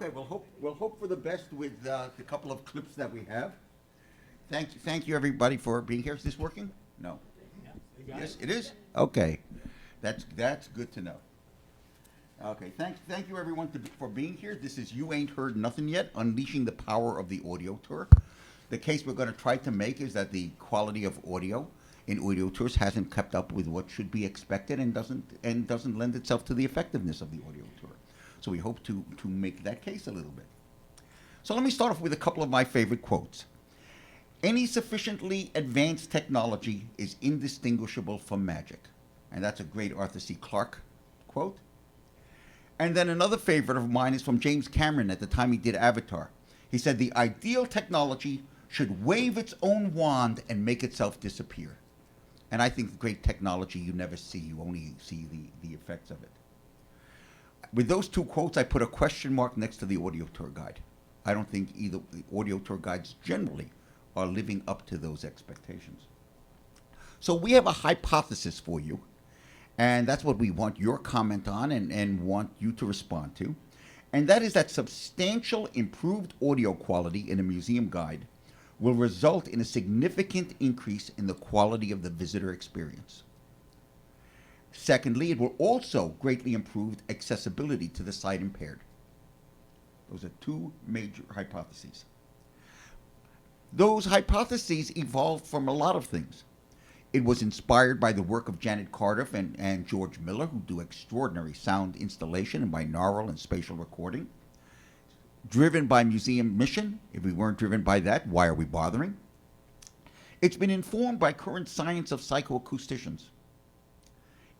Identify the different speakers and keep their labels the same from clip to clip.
Speaker 1: Okay, we'll hope for the best with the couple of clips that we have. Thank you everybody for being here. Is this working? No. Yes, it is. Okay, that's good to know. Okay, thank you everyone for being here. This is You Ain't Heard Nothing Yet, Unleashing the Power of the Audio Tour. The case we're going to try to make is that the quality of audio in audio tours hasn't kept up with what should be expected and doesn't lend itself to the effectiveness of the audio tour. So we hope to make that case a little bit. So let me start off with a couple of my favorite quotes. Any sufficiently advanced technology is indistinguishable from magic. And that's a great Arthur C. Clarke quote. And then another favorite of mine is from James Cameron at the time he did Avatar. He said, the ideal technology should wave its own wand and make itself disappear. And I think great technology you never see, you only see the effects of it. With those two quotes, I put a question mark next to the audio tour guide. I don't think either the audio tour guides generally are living up to those expectations. So we have a hypothesis for you, and that's what we want your comment on and want you to respond to. And that is that substantial improved audio quality in a museum guide will result in a significant increase in the quality of the visitor experience. Secondly, it will also greatly improve accessibility to the sight impaired. Those are two major hypotheses. Those hypotheses evolved from a lot of things. It was inspired by the work of Janet Cardiff and George Miller, who do extraordinary sound installation and binaural and spatial recording. Driven by museum mission. If we weren't driven by that, why are we bothering? It's been informed by current science of psychoacousticians.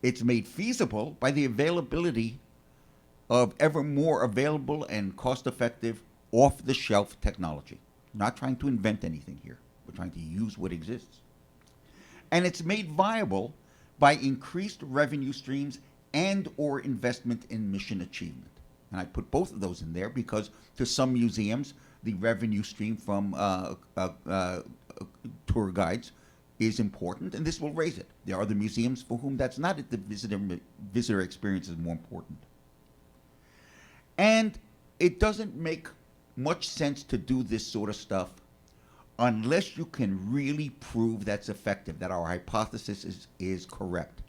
Speaker 1: It's made feasible by the availability of ever more available and cost-effective off-the-shelf technology. Not trying to invent anything here. We're trying to use what exists. And it's made viable by increased revenue streams and or investment in mission achievement. And I put both of those in there because to some museums, the revenue stream from tour guides is important, and this will raise it. There are other museums for whom that's not. The visitor experience is more important. And it doesn't make much sense to do this sort of stuff unless you can really prove that's effective, that our hypothesis is correct.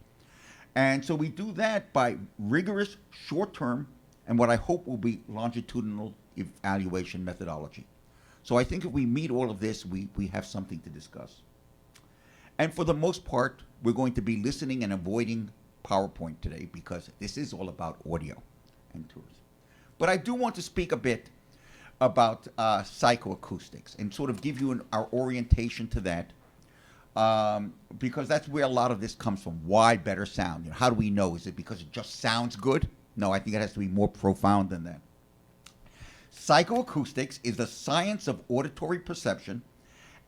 Speaker 1: And so we do that by rigorous short-term and what I hope will be longitudinal evaluation methodology. So I think if we meet all of this, we have something to discuss. And for the most part, we're going to be listening and avoiding PowerPoint today because this is all about audio and tours. But I do want to speak a bit about psychoacoustics and sort of give you our orientation to that because that's where a lot of this comes from. Why better sound? You know, how do we know? Is it because it just sounds good? No, I think it has to be more profound than that. Psychoacoustics is the science of auditory perception,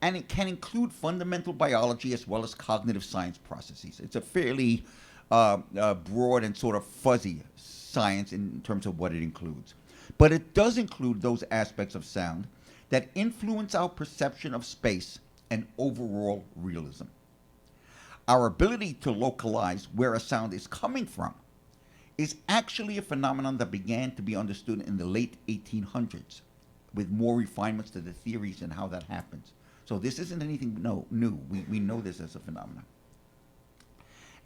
Speaker 1: and it can include fundamental biology as well as cognitive science processes. It's a fairly broad and sort of fuzzy science in terms of what it includes. But it does include those aspects of sound that influence our perception of space and overall realism. Our ability to localize where a sound is coming from is actually a phenomenon that began to be understood in the late 1800s with more refinements to the theories and how that happens. So this isn't anything new. We know this as a phenomenon.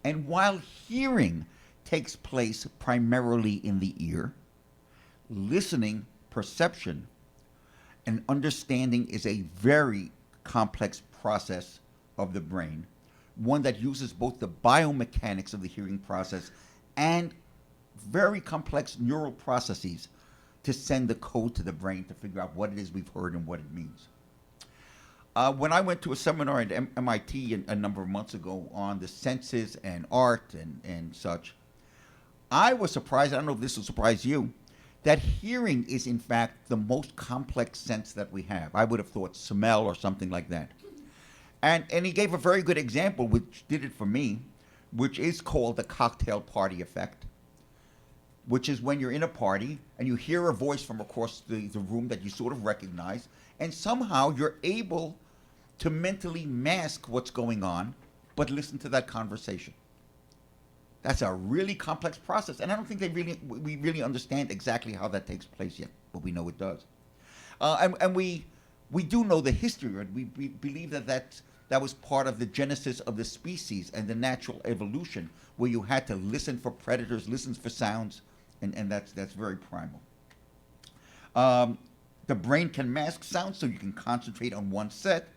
Speaker 1: And while hearing takes place primarily in the ear, listening, perception, and understanding is a very complex process of the brain, one that uses both the biomechanics of the hearing process and very complex neural processes to send the code to the brain to figure out what it is we've heard and what it means. When I went to a seminar at MIT a number of months ago on the senses and art and such, I was surprised, I don't know if this will surprise you, that hearing is in fact the most complex sense that we have. I would have thought smell or something like that. And he gave a very good example, which did it for me, which is called the cocktail party effect, which is when you're in a party and you hear a voice from across the room that you sort of recognize, and somehow you're able to mentally mask what's going on, but listen to that conversation. That's a really complex process, and I don't think we really understand exactly how that takes place yet. but we know it does. And we do know the history, and we believe that was part of the genesis of the species and the natural evolution, where you had to listen for predators, listen for sounds, and that's very primal. The brain can mask sound so you can concentrate on one set,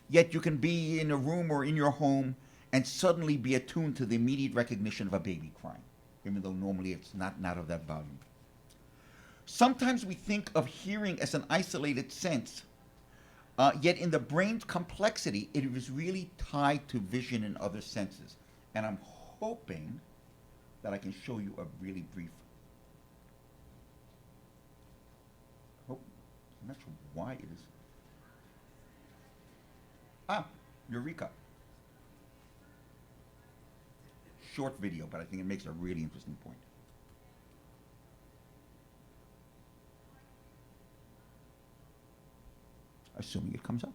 Speaker 1: yet you can be in a room or in your home and suddenly be attuned to the immediate recognition of a baby crying, even though normally it's not of that volume. Sometimes we think of hearing as an isolated sense, yet in the brain's complexity, it is really tied to vision and other senses. And I'm hoping that I can show you a really brief. I'm not sure why it is. Eureka. Short video, but I think it makes a really interesting point. Assuming it comes up.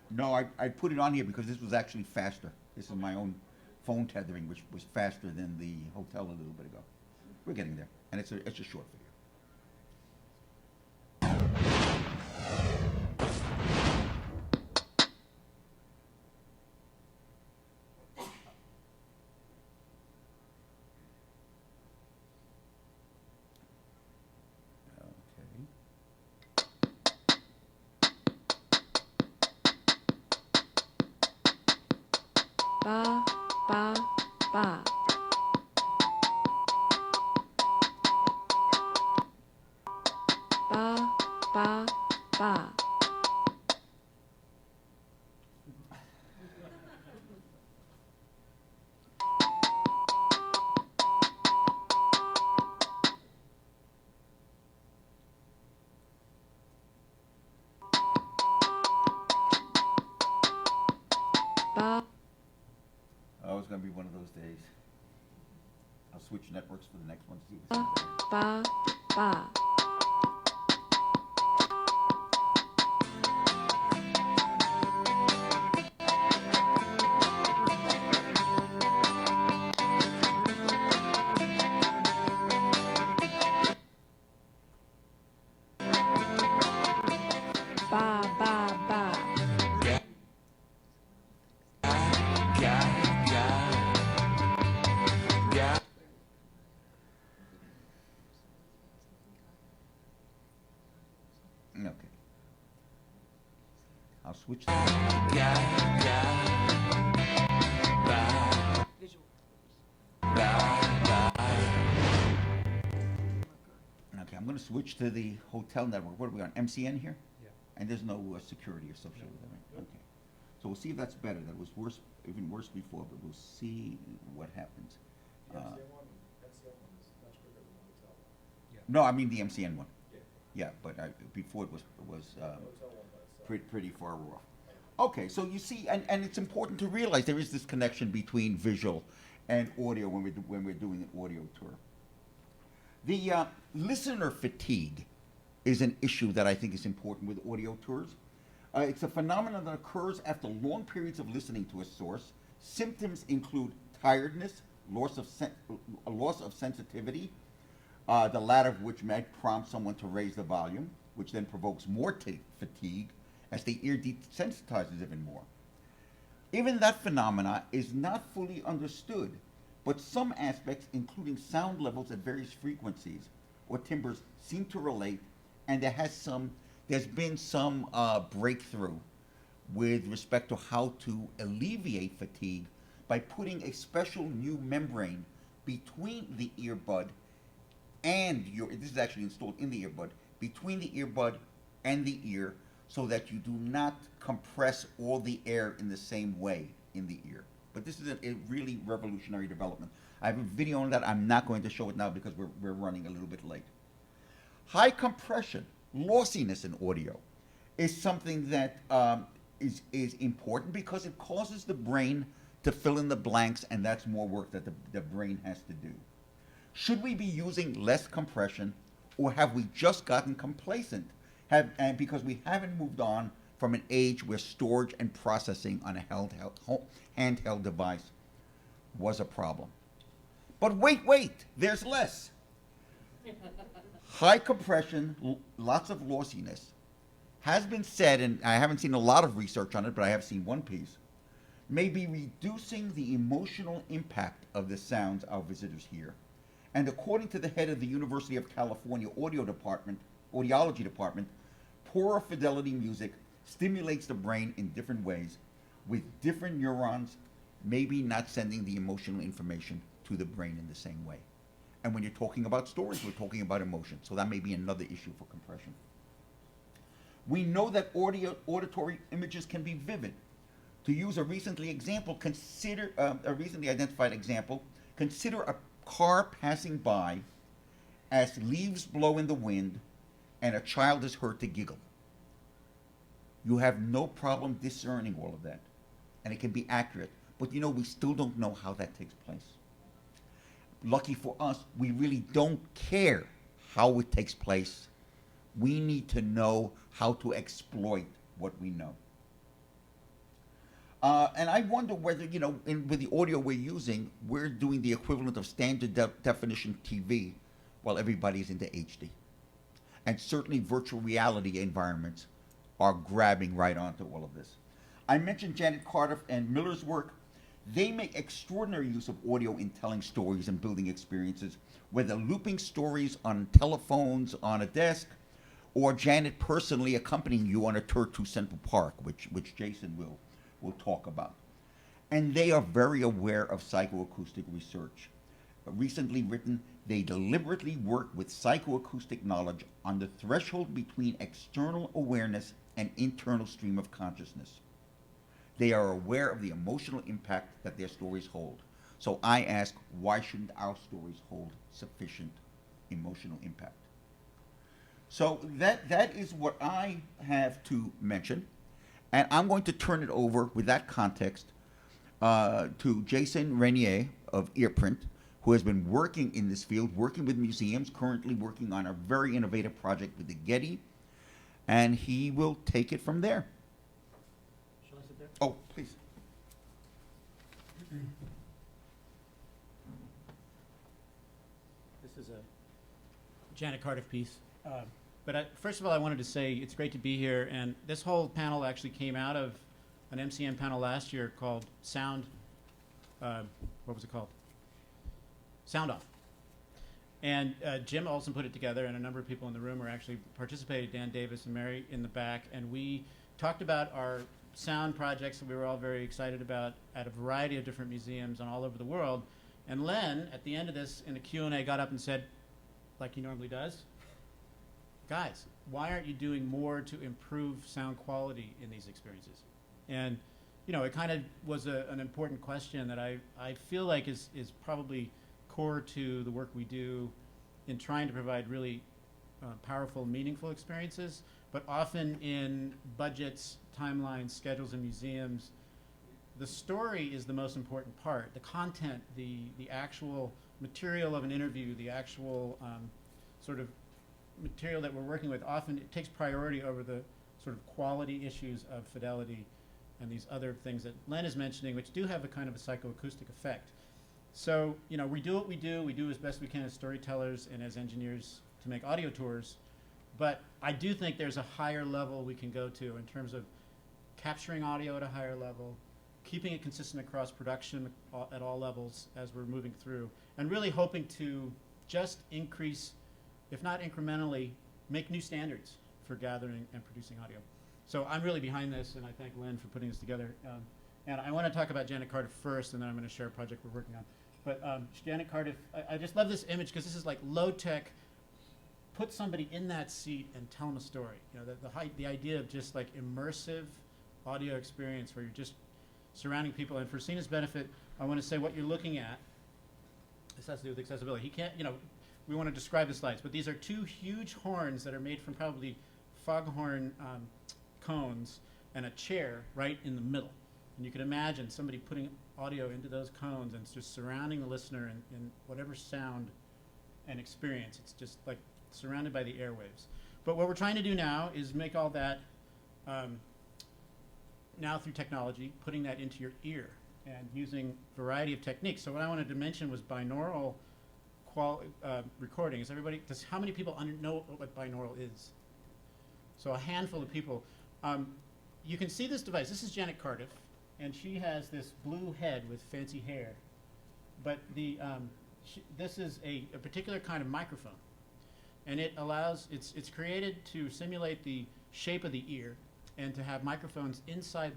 Speaker 1: No, I put it on here because this was actually faster. This is my own phone tethering, which was faster than the hotel a little bit ago. We're getting there, and it's a short video.
Speaker 2: Ba, ba, ba. Ba, ba, ba. Ba.
Speaker 1: Oh, it's going to be one of those days. I'll switch networks for the next one. See
Speaker 2: Ba, ba, ba. Ba, ba, ba.
Speaker 1: Okay. I'll switch.
Speaker 2: Visual.
Speaker 1: Okay, I'm going to switch to the hotel network. What are we on? MCN here?
Speaker 3: Yeah.
Speaker 1: And there's no security associated with that, right? Okay. So we'll see if that's better. That was worse, even worse before, but we'll see what happens.
Speaker 3: The MCN one is much quicker than the hotel one. Yeah.
Speaker 1: No, I mean the MCN one.
Speaker 3: Yeah.
Speaker 1: Yeah, but before it was
Speaker 3: The hotel one by itself.
Speaker 1: pretty far off. Okay, so you see, and it's important to realize there is this connection between visual and audio when we're doing an audio tour. The listener fatigue is an issue that I think is important with audio tours. It's a phenomenon that occurs after long periods of listening to a source. Symptoms include tiredness, loss of sensitivity, the latter of which might prompt someone to raise the volume, which then provokes more fatigue as the ear desensitizes even more. Even that phenomena is not fully understood, but some aspects, including sound levels at various frequencies or timbres, seem to relate, and there's been some breakthrough with respect to how to alleviate fatigue by putting a special new membrane between the earbud and this is actually installed in the earbud, between the earbud and the ear, so that you do not compress all the air in the same way in the ear. But this is a really revolutionary development. I have a video on that. I'm not going to show it now because we're running a little bit late. High compression, lossiness in audio, is something that is important because it causes the brain to fill in the blanks, and that's more work that the brain has to do. Should we be using less compression, or have we just gotten complacent? And because we haven't moved on from an age where storage and processing on a handheld device was a problem. But wait, there's less. High compression, lots of lossiness, has been said, and I haven't seen a lot of research on it, but I have seen one piece, may be reducing the emotional impact of the sounds our visitors hear. And according to the head of the University of California audiology department, poorer fidelity music stimulates the brain in different ways, with different neurons maybe not sending the emotional information to the brain in the same way. And when you're talking about stories, we're talking about emotion, so that may be another issue for compression. We know that auditory images can be vivid. To use a recently identified example, consider a car passing by as leaves blow in the wind and a child is heard to giggle. You have no problem discerning all of that, and it can be accurate, but we still don't know how that takes place. Lucky for us, we really don't care how it takes place. We need to know how to exploit what we know. And I wonder whether, with the audio we're using, we're doing the equivalent of standard definition TV while everybody's into HD. And certainly virtual reality environments are grabbing right onto all of this. I mentioned Janet Cardiff and Miller's work. They make extraordinary use of audio in telling stories and building experiences, whether looping stories on telephones on a desk, or Janet personally accompanying you on a tour to Central Park, which Jason will talk about. And they are very aware of psychoacoustic research. Recently written, they deliberately work with psychoacoustic knowledge on the threshold between external awareness and internal stream of consciousness. They are aware of the emotional impact that their stories hold. So I ask, why shouldn't our stories hold sufficient emotional impact? So that is what I have to mention. And I'm going to turn it over with that context to Jason Reinier of Earprint, who has been working in this field, working with museums, currently working on a very innovative project with the Getty, and he will take it from there.
Speaker 4: Shall I sit there?
Speaker 1: Oh, please.
Speaker 4: This is a Janet Cardiff piece. But first of all, I wanted to say it's great to be here. And this whole panel actually came out of an MCM panel last year called Sound. What was it called? Sound Off. And Jim Olson put it together, and a number of people in the room are actually participated. Dan Davis and Mary in the back, and we talked about our sound projects that we were all very excited about at a variety of different museums and all over the world. And Len, at the end of this, in a Q&A, got up and said, like he normally does, guys, why aren't you doing more to improve sound quality in these experiences? And, it kind of was an important question that I feel like is probably core to the work we do in trying to provide really powerful, meaningful experiences, but often in budgets, timelines, schedules, and museums, the story is the most important part. The content, the actual material of an interview, the actual sort of material that we're working with, often it takes priority over the sort of quality issues of fidelity and these other things that Len is mentioning, which do have a kind of a psychoacoustic effect. So, we do what we do as best we can as storytellers and as engineers to make audio tours, but I do think there's a higher level we can go to in terms of capturing audio at a higher level, keeping it consistent across production at all levels as we're moving through, and really hoping to just increase, if not incrementally, make new standards for gathering and producing audio. So I'm really behind this, and I thank Len for putting this together. And I want to talk about Janet Cardiff first, and then I'm going to share a project we're working on. But Janet Cardiff, I just love this image because this is like low-tech, put somebody in that seat and tell them a story. The idea of just like immersive audio experience where you're just surrounding people. And for Sina's benefit, I want to say what you're looking at. This has to do with accessibility. He can't, we want to describe the slides, but these are two huge horns that are made from probably foghorn cones and a chair right in the middle. And you can imagine somebody putting audio into those cones and it's just surrounding the listener in whatever sound and experience. It's just like surrounded by the airwaves. But what we're trying to do now is make all that, now through technology, putting that into your ear and using a variety of techniques. So what I wanted to mention was binaural recording. How many people know what binaural is? So a handful of people. You can see this device. This is Janet Cardiff, and she has this blue head with fancy hair. But this is a particular kind of microphone. And it allows, it's created to simulate the shape of the ear and to have microphones inside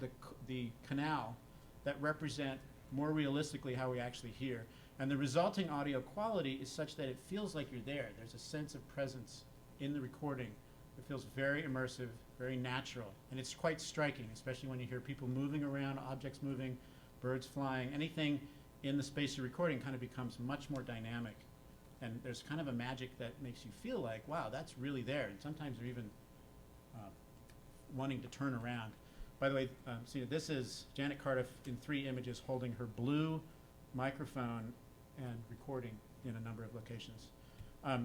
Speaker 4: the canal that represent more realistically how we actually hear. And the resulting audio quality is such that it feels like you're there. There's a sense of presence in the recording. It feels very immersive, very natural. And it's quite striking, especially when you hear people moving around, objects moving, birds flying. Anything in the space you're recording kind of becomes much more dynamic. And there's kind of a magic that makes you feel like, wow, that's really there. And sometimes you're even wanting to turn around. By the way, Sina, this is Janet Cardiff in 3 images holding her blue microphone and recording in a number of locations.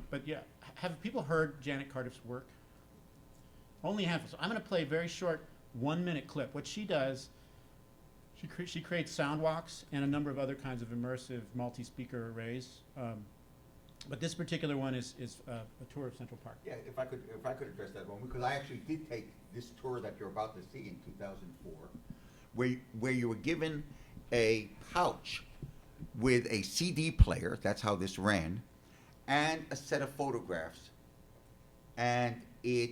Speaker 4: But yeah, have people heard Janet Cardiff's work? Only a handful. So I'm going to play a very short 1-minute clip. What she does, she creates sound walks and a number of other kinds of immersive multi-speaker arrays. But this particular one is a tour of Central Park.
Speaker 1: Yeah, if I could address that one, because I actually did take this tour that you're about to see in 2004, where you were given a pouch with a CD player, that's how this ran, and a set of photographs. And it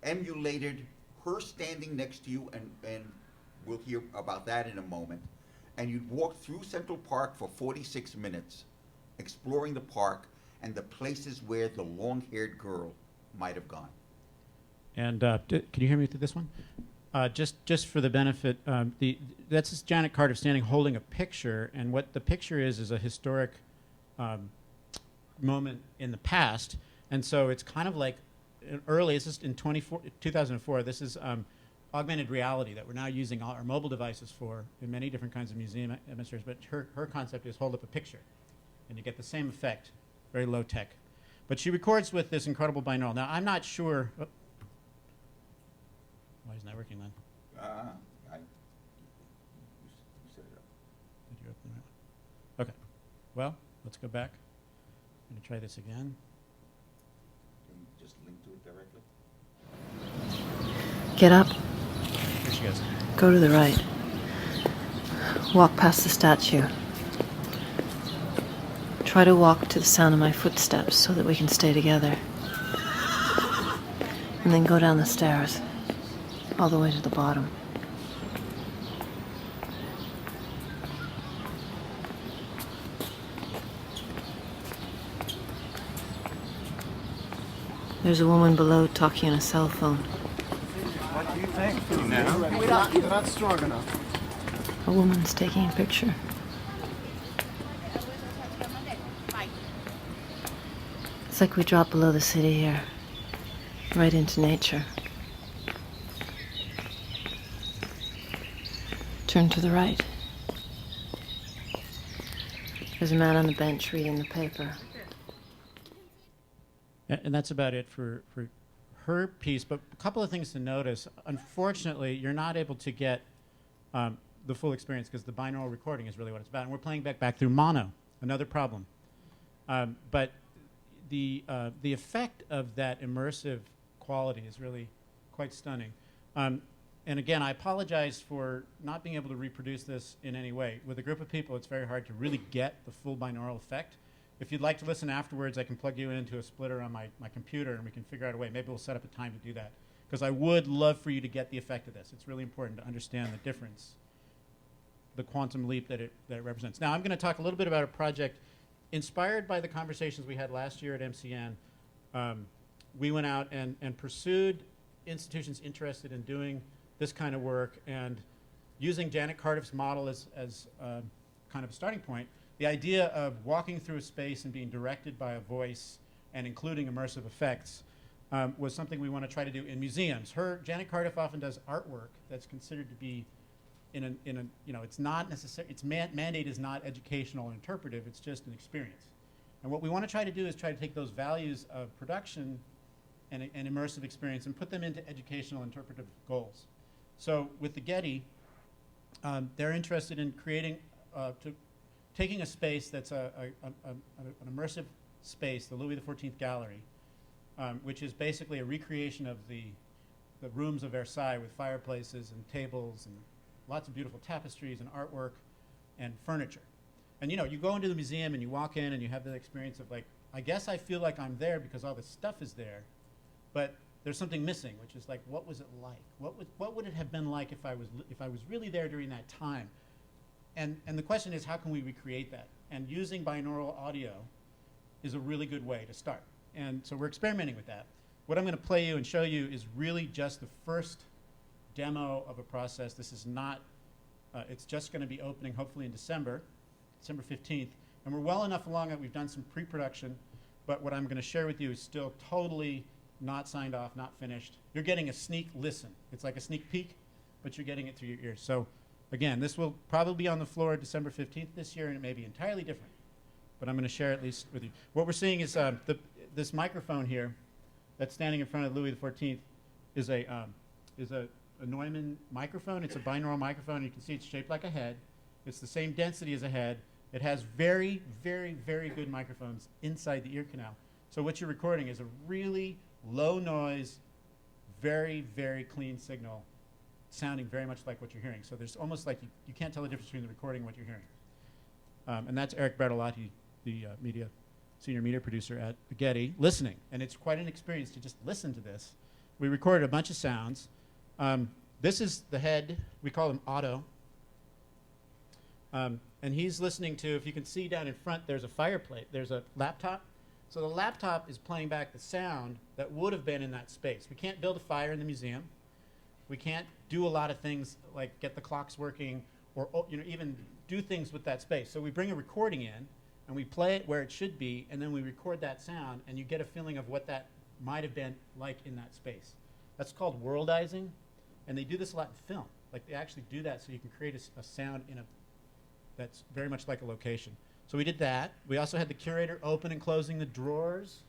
Speaker 1: emulated her standing next to you, and we'll hear about that in a moment. And you'd walk through Central Park for 46 minutes, exploring the park and the places where the long-haired girl might have gone.
Speaker 4: And can you hear me through this one? Just for the benefit, that's Janet Cardiff standing holding a picture, and what the picture is a historic moment in the past, and so it's kind of like early. This is in 2004. This is augmented reality that we're now using all our mobile devices for in many different kinds of museum atmospheres. But her concept is hold up a picture, and you get the same effect, very low tech. But she records with this incredible binaural. Now I'm not sure. Why isn't that working then?
Speaker 1: You set it up.
Speaker 4: Did you open it? Okay. Well, let's go back. I'm going to try this again.
Speaker 1: Can you just link to it directly?
Speaker 5: Get up,
Speaker 4: Here she goes.
Speaker 5: go to the right. Walk past the statue. Try to walk to the sound of my footsteps so that we can stay together. And then go down the stairs, all the way to the bottom. There's a woman below talking on a cell phone.
Speaker 3: What do you think? You're not strong enough.
Speaker 5: A woman's taking a picture. It's like we drop below the city here, right into nature. Turn to the right. There's a man on the bench reading the paper.
Speaker 4: And that's about it for her piece. But a couple of things to notice. Unfortunately, you're not able to get the full experience because the binaural recording is really what it's about. And we're playing back through mono, another problem. But the effect of that immersive quality is really quite stunning. And again, I apologize for not being able to reproduce this in any way. With a group of people, it's very hard to really get the full binaural effect. If you'd like to listen afterwards, I can plug you into a splitter on my computer and we can figure out a way. Maybe we'll set up a time to do that. Because I would love for you to get the effect of this. It's really important to understand the difference, the quantum leap that it represents. Now I'm going to talk a little bit about a project inspired by the conversations we had last year at MCN. We went out and pursued institutions interested in doing this kind of work, and using Janet Cardiff's model as kind of a starting point, the idea of walking through a space and being directed by a voice and including immersive effects was something we want to try to do in museums. Janet Cardiff often does artwork that's considered to be it's not necessary. Its mandate is not educational or interpretive. It's just an experience. And what we want to try to do is try to take those values of production and immersive experience and put them into educational interpretive goals. So with the Getty, they're interested in taking a space that's an immersive space, the Louis XIV Gallery, which is basically a recreation of the rooms of Versailles with fireplaces and tables and lots of beautiful tapestries and artwork and furniture. And you go into the museum and you walk in and you have the experience of like, I guess I feel like I'm there because all this stuff is there, but there's something missing, which is like, what was it like? What would it have been like if I was really there during that time? And the question is, how can we recreate that? And using binaural audio is a really good way to start. And so we're experimenting with that. What I'm going to play you and show you is really just the first demo of a process. This is not, it's just going to be opening hopefully in December 15th. And we're well enough along that we've done some pre-production, but what I'm going to share with you is still totally not signed off, not finished. You're getting a sneak listen. It's like a sneak peek, but you're getting it through your ears. So again, this will probably be on the floor December 15th this year, and it may be entirely different, but I'm going to share at least with you. What we're seeing is this microphone here that's standing in front of Louis XIV is a Neumann microphone. It's a binaural microphone. You can see it's shaped like a head. It's the same density as a head. It has very, very, very good microphones inside the ear canal. So what you're recording is a really low noise, very, very clean signal, sounding very much like what you're hearing. So there's almost like you can't tell the difference between the recording and what you're hearing. And that's Eric Bertolotti, the senior media producer at the Getty, listening. And it's quite an experience to just listen to this. We recorded a bunch of sounds. This is the head. We call him Otto. And he's listening to, if you can see down in front, there's a fireplace. There's a laptop. So the laptop is playing back the sound that would have been in that space. We can't build a fire in the museum. We can't do a lot of things like get the clocks working or even do things with that space. So we bring a recording in and we play it where it should be, and then we record that sound, and you get a feeling of what that might have been like in that space. That's called worldizing, and they do this a lot in film. Like they actually do that so you can create a sound that's very much like a location. So we did that. We also had the curator open and closing the drawers,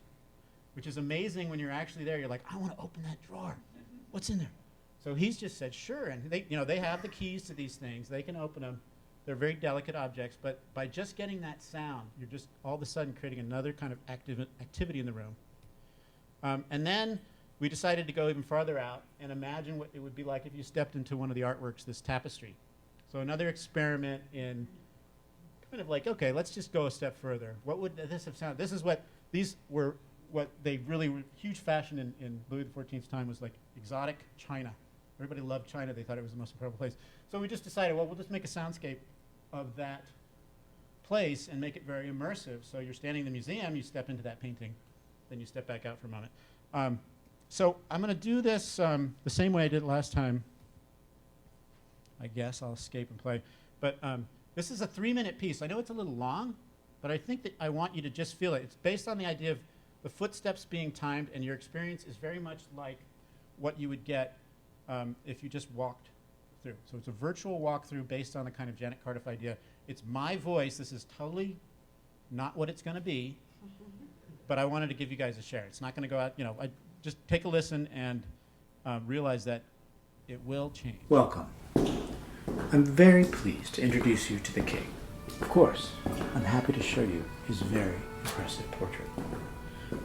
Speaker 4: which is amazing when you're actually there. You're like, I want to open that drawer. What's in there? So he's just said, sure. And they have the keys to these things. They can open them. They're very delicate objects. But by just getting that sound, you're just all of a sudden creating another kind of activity in the room. And then we decided to go even farther out and imagine what it would be like if you stepped into one of the artworks, this tapestry. So another experiment in kind of like, okay, let's just go a step further. What would this have sounded? These were what they really were huge fashion in Louis XIV's time was like exotic China. Everybody loved China. They thought it was the most incredible place. So we just decided, well, we'll just make a soundscape of that place and make it very immersive. So you're standing in the museum, you step into that painting, then you step back out for a moment. So I'm going to do this the same way I did last time. I guess I'll escape and play. But this is a 3-minute piece. I know it's a little long, but I think that I want you to just feel it. It's based on the idea of the footsteps being timed, and your experience is very much like what you would get if you just walked through. So it's a virtual walkthrough based on the kind of Janet Cardiff idea. It's my voice. This is totally not what it's going to be, but I wanted to give you guys a share. It's not going to go out, just take a listen and realize that it will change.
Speaker 6: Welcome. I'm very pleased to introduce you to the king. Of course, I'm happy to show you his very impressive portrait.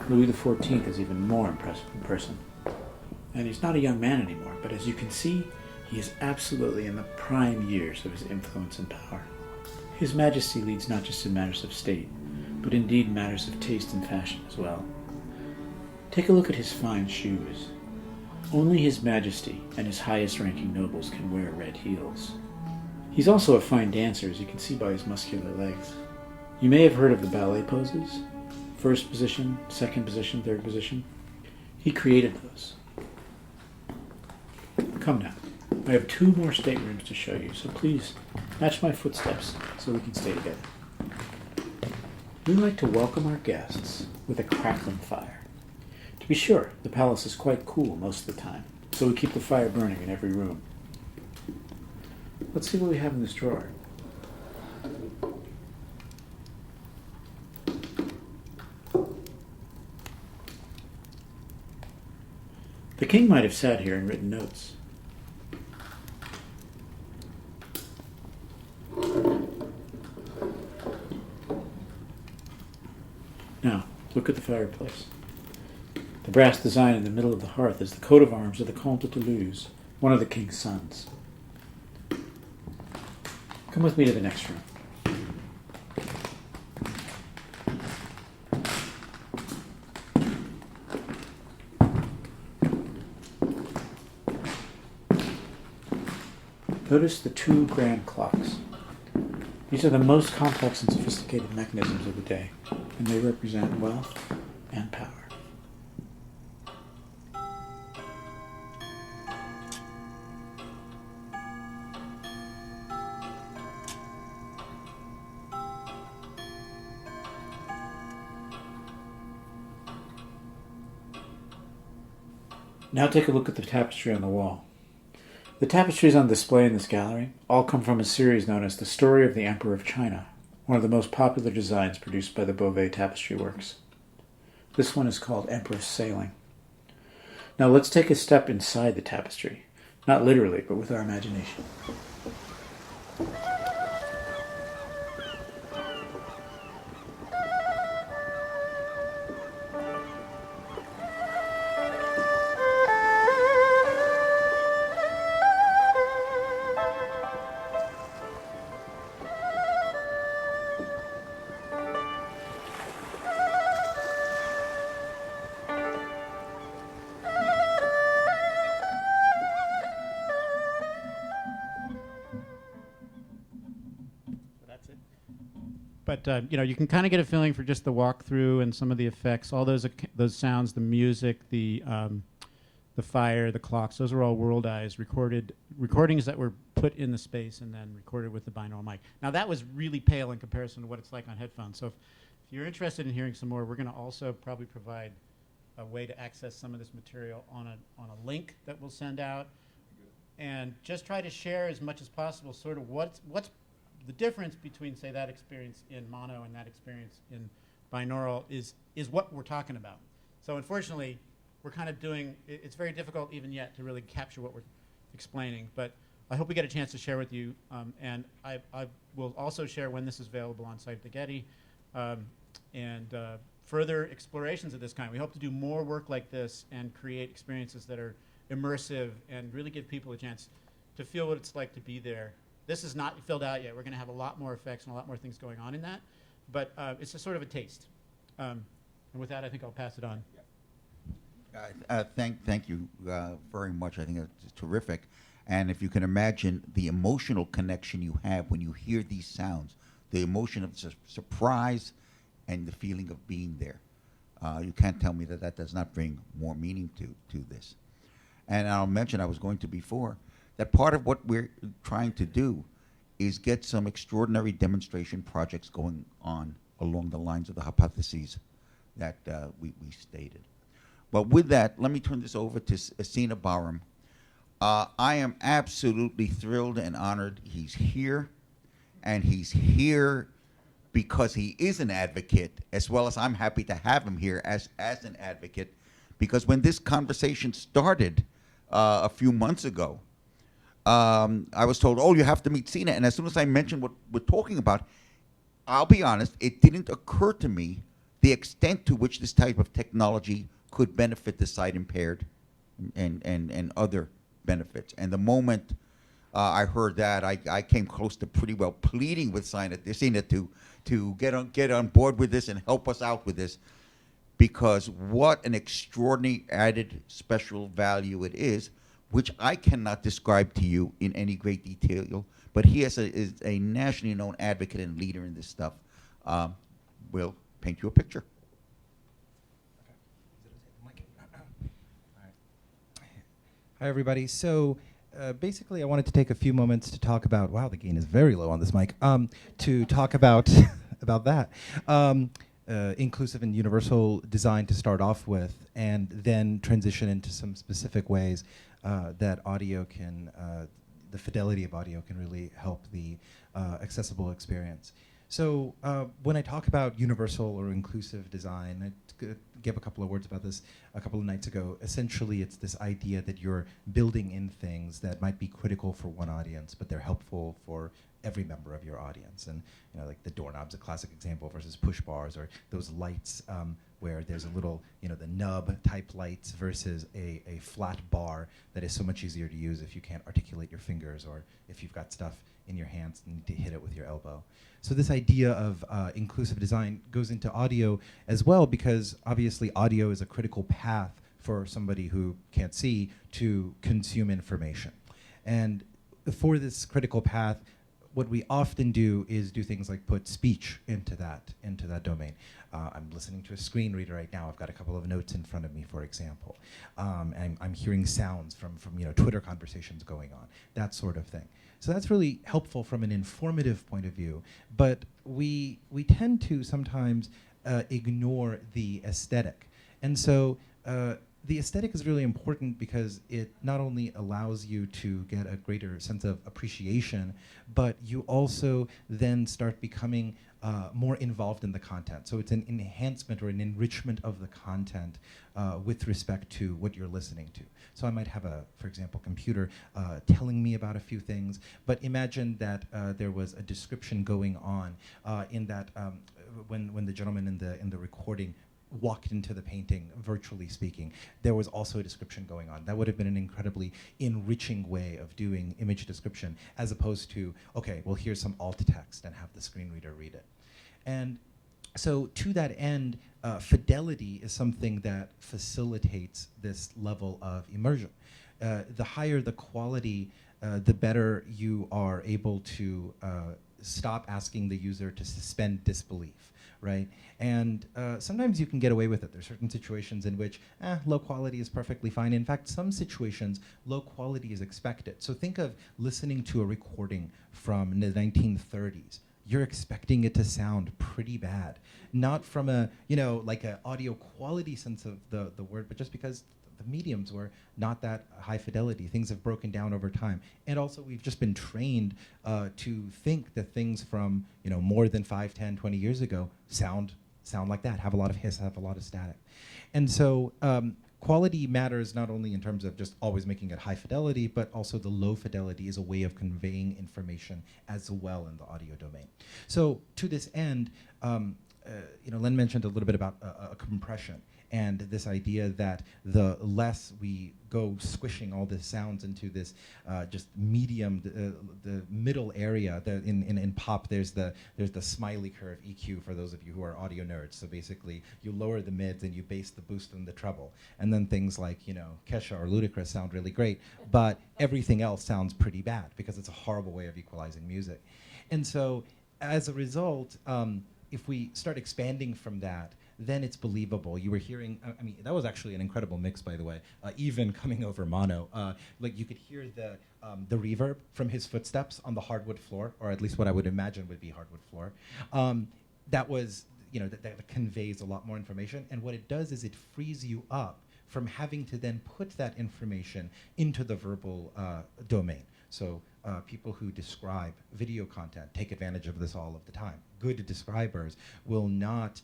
Speaker 6: Louis XIV is even more impressive in person. And he's not a young man anymore, but as you can see, he is absolutely in the prime years of his influence and power. His Majesty leads not just in matters of state, but indeed matters of taste and fashion as well. Take a look at his fine shoes. Only His Majesty and his highest-ranking nobles can wear red heels. He's also a fine dancer, as you can see by his muscular legs. You may have heard of the ballet poses. First position, second position, third position. He created those. Come now. I have 2 more staterooms to show you, so please match my footsteps so we can stay together. We like to welcome our guests with a crackling fire. To be sure, the palace is quite cool most of the time, so we keep the fire burning in every room. Let's see what we have in this drawer. The king might have sat here and written notes. Now, look at the fireplace. The brass design in the middle of the hearth is the coat of arms of the Comte de Toulouse, one of the king's sons. Come with me to the next room. Notice the 2 grand clocks. These are the most complex and sophisticated mechanisms of the day, and they represent wealth and power. Now take a look at the tapestry on the wall. The tapestries on display in this gallery all come from a series known as The Story of the Emperor of China, one of the most popular designs produced by the Beauvais Tapestry Works. This one is called Empress Sailing. Now let's take a step inside the tapestry, not literally, but with our imagination.
Speaker 4: But you can kind of get a feeling for just the walkthrough and some of the effects, all those sounds, the music, the fire, the clocks. Those are all world eyes recordings that were put in the space and then recorded with the binaural mic. Now that was really pale in comparison to what it's like on headphones. So if you're interested in hearing some more, we're going to also probably provide a way to access some of this material on a link that we'll send out, and just try to share as much as possible sort of what's the difference between, say, that experience in mono and that experience in binaural is what we're talking about. So unfortunately, we're kind of it's very difficult even yet to really capture what we're explaining, but I hope we get a chance to share with you, and I will also share when this is available on site at the Getty, and further explorations of this kind. We hope to do more work like this and create experiences that are immersive and really give people a chance to feel what it's like to be there. This is not filled out yet. We're going to have a lot more effects and a lot more things going on in that, but it's a sort of a taste. And with that, I think I'll pass it on.
Speaker 1: Thank you very much. I think it's terrific. And if you can imagine the emotional connection you have when you hear these sounds, the emotion of surprise and the feeling of being there, you can't tell me that does not bring more meaning to this. And I'll mention, I was going to before, that part of what we're trying to do is get some extraordinary demonstration projects going on along the lines of the hypotheses that we stated. But with that, let me turn this over to Sina Bahram. I am absolutely thrilled and honored he's here, and he's here because he is an advocate, as well as I'm happy to have him here as an advocate, because when this conversation started a few months ago, I was told, oh, you have to meet Sina. And as soon as I mentioned what we're talking about, I'll be honest, it didn't occur to me the extent to which this type of technology could benefit the sight impaired and other benefits. And the moment I heard that, I came close to pretty well pleading with Sina to get on board with this and help us out with this, because what an extraordinary added special value it is, which I cannot describe to you in any great detail, but he is a nationally known advocate and leader in this stuff. Will paint you a picture.
Speaker 7: Hi, everybody. So basically, I wanted to take a few moments to talk about, wow, the gain is very low on this mic, to talk about, about that. Inclusive and universal design to start off with, and then transition into some specific ways that audio can the fidelity of audio can really help the accessible experience. So when I talk about universal or inclusive design, I gave a couple of words about this a couple of nights ago. Essentially, it's this idea that you're building in things that might be critical for one audience, but they're helpful for every member of your audience. And like the doorknob's a classic example versus push bars, or those lights where there's a little, the nub type lights versus a flat bar that is so much easier to use if you can't articulate your fingers, or if you've got stuff in your hands and need to hit it with your elbow. So this idea of inclusive design goes into audio as well, because obviously audio is a critical path for somebody who can't see to consume information. And for this critical path, what we often do is do things like put speech into that domain. I'm listening to a screen reader right now. I've got a couple of notes in front of me, for example. I'm hearing sounds from Twitter conversations going on, that sort of thing. So that's really helpful from an informative point of view. But we tend to sometimes ignore the aesthetic. And so the aesthetic is really important because it not only allows you to get a greater sense of appreciation, but you also then start becoming more involved in the content. So it's an enhancement or an enrichment of the content with respect to what you're listening to. So I might have for example, computer telling me about a few things, but imagine that there was a description going on in that when the gentleman in the recording walked into the painting, virtually speaking, there was also a description going on. That would have been an incredibly enriching way of doing image description, as opposed to, okay, well, here's some alt text and have the screen reader read it. And so to that end, fidelity is something that facilitates this level of immersion. The higher the quality, the better you are able to stop asking the user to suspend disbelief, right? And sometimes you can get away with it. There's certain situations in which low quality is perfectly fine. In fact, some situations, low quality is expected. So think of listening to a recording from the 1930s. You're expecting it to sound pretty bad. Not from a, like an audio quality sense of the word, but just because the mediums were not that high fidelity. Things have broken down over time. And also we've just been trained to think that things from more than 5, 10, 20 years ago sound like that, have a lot of hiss, have a lot of static. And so quality matters not only in terms of just always making it high fidelity, but also the low fidelity is a way of conveying information as well in the audio domain. So to this end, Len mentioned a little bit about compression. And this idea that the less we go squishing all the sounds into this just medium, the middle area. In pop, there's the smiley curve EQ for those of you who are audio nerds. So basically, you lower the mids and you bass the boost and the treble, and then things like Kesha or Ludacris sound really great, but everything else sounds pretty bad because it's a horrible way of equalizing music. And so, as a result, if we start expanding from that, then it's believable. You were hearing, that was actually an incredible mix, by the way, even coming over mono. Like you could hear the reverb from his footsteps on the hardwood floor, or at least what I would imagine would be hardwood floor. That was, that conveys a lot more information. And what it does is it frees you up from having to then put that information into the verbal domain. So people who describe video content take advantage of this all of the time. Good describers will not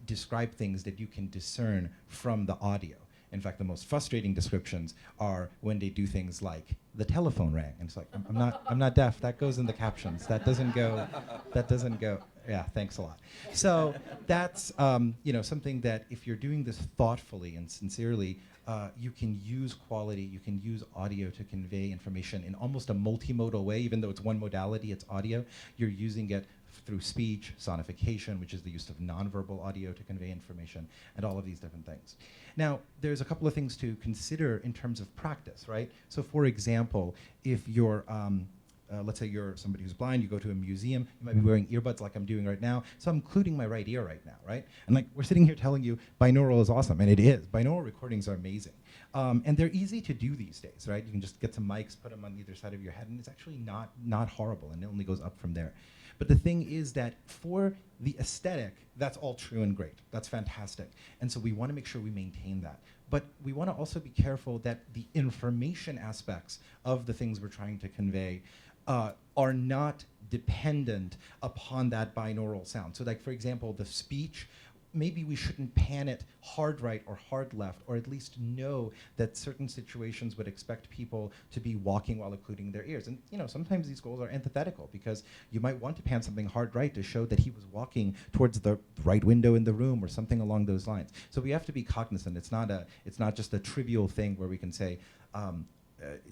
Speaker 7: describe things that you can discern from the audio. In fact, the most frustrating descriptions are when they do things like the telephone rang, and it's like, I'm not deaf. That goes in the captions. That doesn't go. Yeah, thanks a lot. So that's something that if you're doing this thoughtfully and sincerely, you can use quality, you can use audio to convey information in almost a multimodal way. Even though it's one modality, it's audio. You're using it through speech, sonification, which is the use of nonverbal audio to convey information, and all of these different things. Now, there's a couple of things to consider in terms of practice, right? So for example, if you're, let's say you're somebody who's blind, you go to a museum, you might be wearing earbuds like I'm doing right now, so I'm including my right ear right now, right? And like, we're sitting here telling you binaural is awesome, and it is. Binaural recordings are amazing. And they're easy to do these days, right? You can just get some mics, put them on either side of your head, and it's actually not horrible, and it only goes up from there. But the thing is that for the aesthetic, that's all true and great. That's fantastic. And so we want to make sure we maintain that. But we want to also be careful that the information aspects of the things we're trying to convey are not dependent upon that binaural sound. So like, for example, the speech, maybe we shouldn't pan it hard right or hard left, or at least know that certain situations would expect people to be walking while occluding their ears. And sometimes these goals are antithetical, because you might want to pan something hard right to show that he was walking towards the right window in the room or something along those lines. So we have to be cognizant. It's not just a trivial thing where we can say,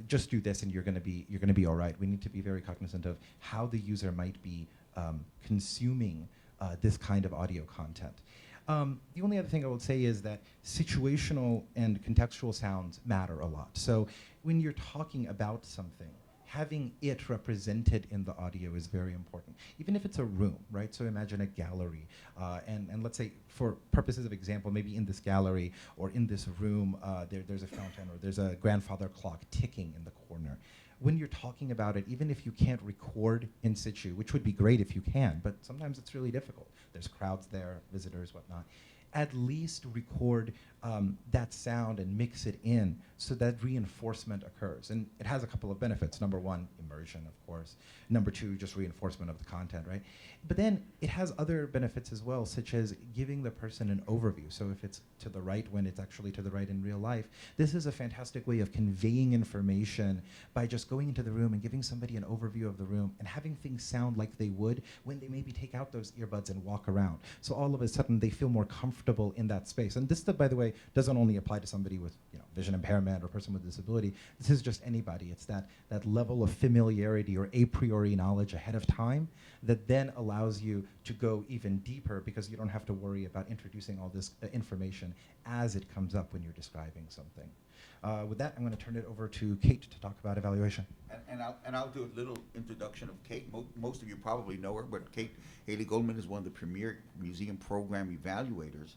Speaker 7: just do this and you're going to be all right. We need to be very cognizant of how the user might be consuming this kind of audio content. The only other thing I would say is that situational and contextual sounds matter a lot. So when you're talking about something, having it represented in the audio is very important, even if it's a room, right? So imagine a gallery, and let's say, for purposes of example, maybe in this gallery or in this room, there's a fountain or there's a grandfather clock ticking in the corner. When you're talking about it, even if you can't record in situ, which would be great if you can, but sometimes it's really difficult. There's crowds there, visitors, whatnot. At least record that sound and mix it in so that reinforcement occurs. And it has a couple of benefits. Number one, immersion, of course. Number two, just reinforcement of the content, right? But then it has other benefits as well, such as giving the person an overview. So if it's to the right when it's actually to the right in real life, this is a fantastic way of conveying information by just going into the room and giving somebody an overview of the room and having things sound like they would when they maybe take out those earbuds and walk around. So all of a sudden they feel more comfortable in that space. And this, by the way, doesn't only apply to somebody with vision impairment or person with disability. This is just anybody. It's that level of familiarity or a priori knowledge ahead of time that then allows you to go even deeper, because you don't have to worry about introducing all this information as it comes up when you're describing something. With that, I'm going to turn it over to Kate to talk about evaluation.
Speaker 1: And I'll do a little introduction of Kate. Most of you probably know her, but Kate Haley Goldman is one of the premier museum program evaluators.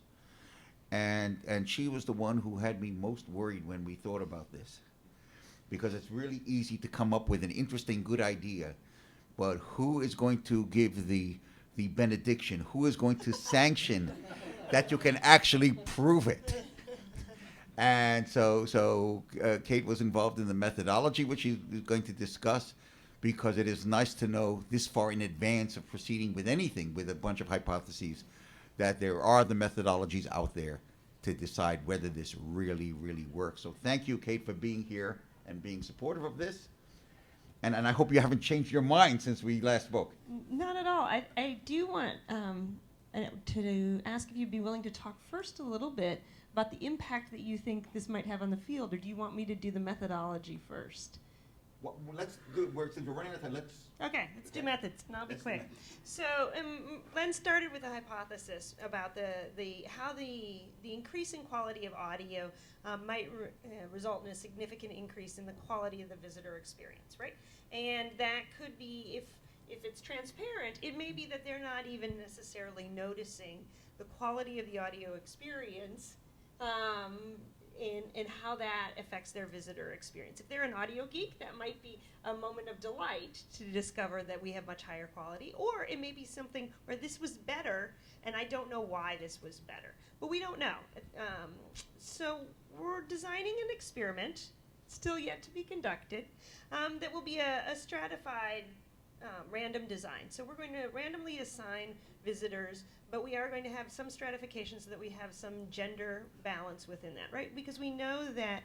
Speaker 1: And she was the one who had me most worried when we thought about this, because it's really easy to come up with an interesting, good idea, but who is going to give the benediction? Who is going to sanction that you can actually prove it? And so Kate was involved in the methodology, which she's going to discuss, because it is nice to know this far in advance of proceeding with anything, with a bunch of hypotheses, that there are the methodologies out there to decide whether this really, really works. So thank you, Kate, for being here and being supportive of this. And I hope you haven't changed your mind since we last spoke.
Speaker 8: Not at all. I do want to ask if you'd be willing to talk first a little bit about the impact that you think this might have on the field, or do you want me to do the methodology first?
Speaker 1: Well, let's do, since we're running out of time, let's...
Speaker 8: Okay, let's do methods, and I'll be quick. So Len started with a hypothesis about how the increasing quality of audio might result in a significant increase in the quality of the visitor experience, right? And that could be, if it's transparent, it may be that they're not even necessarily noticing the quality of the audio experience and how that affects their visitor experience. If they're an audio geek, that might be a moment of delight to discover that we have much higher quality, or it may be something where this was better, and I don't know why this was better. But we don't know. So we're designing an experiment, still yet to be conducted, that will be a stratified random design. So we're going to randomly assign visitors, but we are going to have some stratification so that we have some gender balance within that, right? Because we know that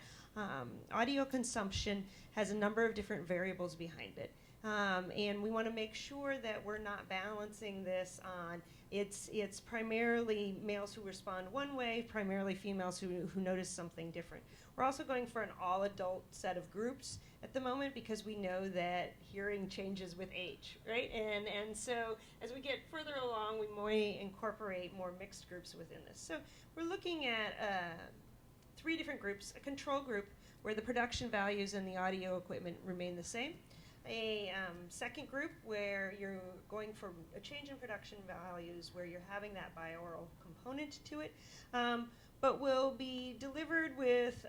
Speaker 8: audio consumption has a number of different variables behind it. And we want to make sure that we're not balancing this on it's primarily males who respond one way, primarily females who notice something different. We're also going for an all-adult set of groups at the moment, because we know that hearing changes with age, right? And so as we get further along, we may incorporate more mixed groups within this. So we're looking at 3 different groups: a control group where the production values and the audio equipment remain the same, a second group where you're going for a change in production values where you're having that binaural component to it, but will be delivered with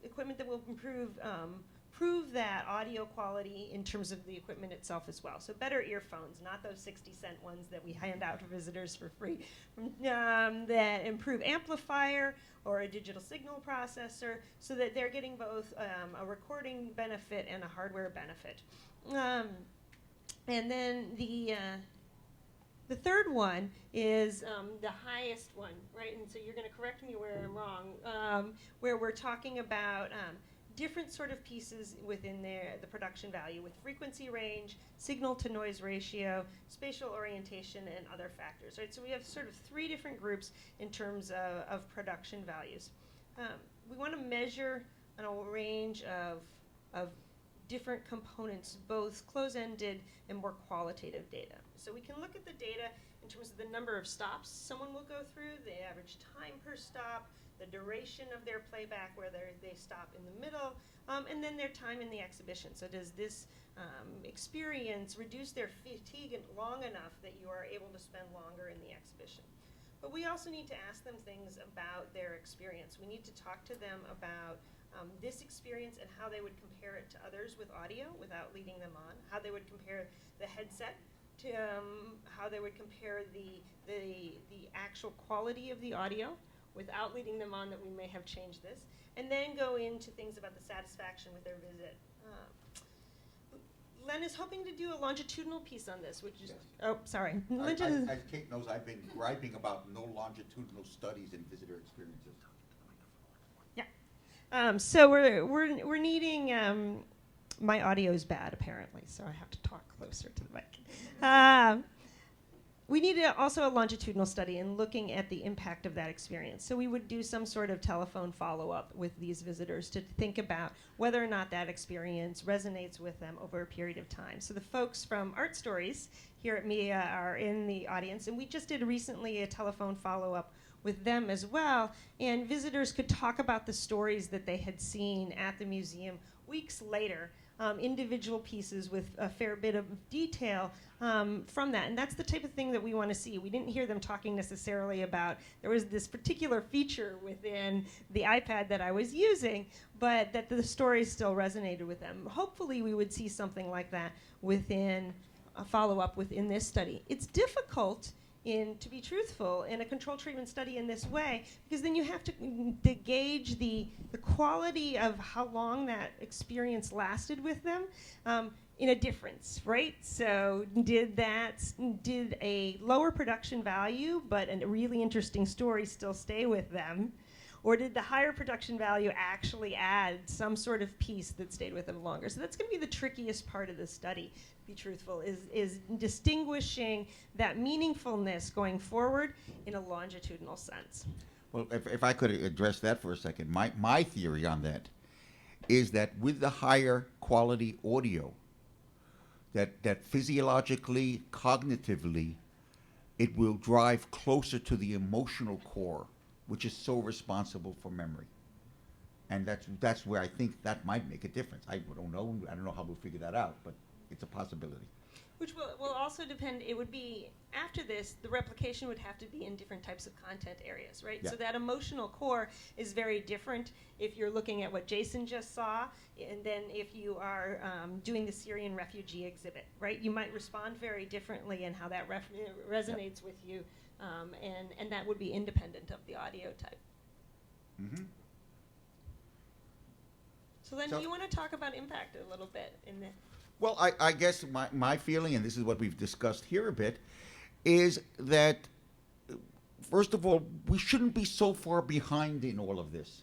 Speaker 8: equipment that will improve improve that audio quality in terms of the equipment itself as well. So better earphones, not those 60-cent ones that we hand out to visitors for free, that improve amplifier or a digital signal processor so that they're getting both a recording benefit and a hardware benefit. And then the third one is the highest one, right? And so you're going to correct me where I'm wrong, where we're talking about different sort of pieces within the production value with frequency range, signal to noise ratio, spatial orientation, and other factors, right? So we have sort of three different groups in terms of production values. We want to measure a range of different components, both close-ended and more qualitative data. So we can look at the data in terms of the number of stops someone will go through, the average time per stop, the duration of their playback, whether they stop in the middle, and then their time in the exhibition. So does this experience reduce their fatigue long enough that you are able to spend longer in the exhibition? But we also need to ask them things about their experience. We need to talk to them about this experience and how they would compare it to others with audio without leading them on, how they would compare the headset to how they would compare the actual quality of the audio without leading them on that we may have changed this, and then go into things about the satisfaction with their visit. Len is hoping to do a longitudinal piece on this, which is,
Speaker 1: Yes.
Speaker 8: oh, sorry.
Speaker 1: As Kate knows, I've been griping about no longitudinal studies in visitor experiences.
Speaker 8: So we're needing, my audio is bad apparently, so I have to talk closer to the mic. We need also a longitudinal study in looking at the impact of that experience. So we would do some sort of telephone follow-up with these visitors to think about whether or not that experience resonates with them over a period of time. So the folks from Art Stories here at MIA are in the audience, and we just did recently a telephone follow-up with them as well, and visitors could talk about the stories that they had seen at the museum weeks later, individual pieces with a fair bit of detail from that. And that's the type of thing that we want to see. We didn't hear them talking necessarily about, there was this particular feature within the iPad that I was using, but that the stories still resonated with them. Hopefully we would see something like that within a follow-up within this study. It's difficult to be truthful in a control treatment study in this way, because then you have to gauge the quality of how long that experience lasted with them in a difference, right? So did a lower production value but a really interesting story still stay with them? Or did the higher production value actually add some sort of piece that stayed with them longer? So that's going to be the trickiest part of the study, to be truthful, is distinguishing that meaningfulness going forward in a longitudinal sense.
Speaker 1: Well, if I could address that for a second, my theory on that is that with the higher quality audio, that physiologically, cognitively, it will drive closer to the emotional core, which is so responsible for memory. And that's where I think that might make a difference. I don't know. I don't know how we'll figure that out, but it's a possibility.
Speaker 8: Which will also depend, it would be, after this, the replication would have to be in different types of content areas, right?
Speaker 1: Yeah.
Speaker 8: So that emotional core is very different if you're looking at what Jason just saw, and then if you are doing the Syrian refugee exhibit, right? You might respond very differently in how that resonates with you, and that would be independent of the audio type.
Speaker 1: Mm-hmm.
Speaker 8: So then do you want to talk about impact a little bit in the...
Speaker 1: Well, I guess my feeling, and this is what we've discussed here a bit, is that, first of all, we shouldn't be so far behind in all of this.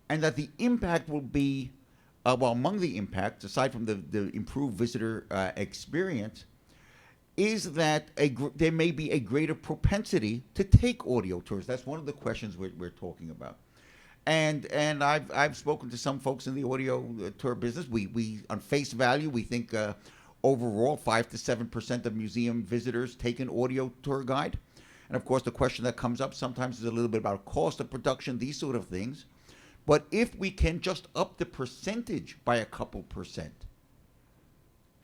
Speaker 1: And that the impact will be, among the impacts, aside from the improved visitor experience, is that there may be a greater propensity to take audio tours. That's one of the questions we're talking about. And I've spoken to some folks in the audio tour business. We on face value, we think overall 5 to 7% of museum visitors take an audio tour guide. And of course, the question that comes up sometimes is a little bit about cost of production, these sort of things. But if we can just up the percentage by a couple percent,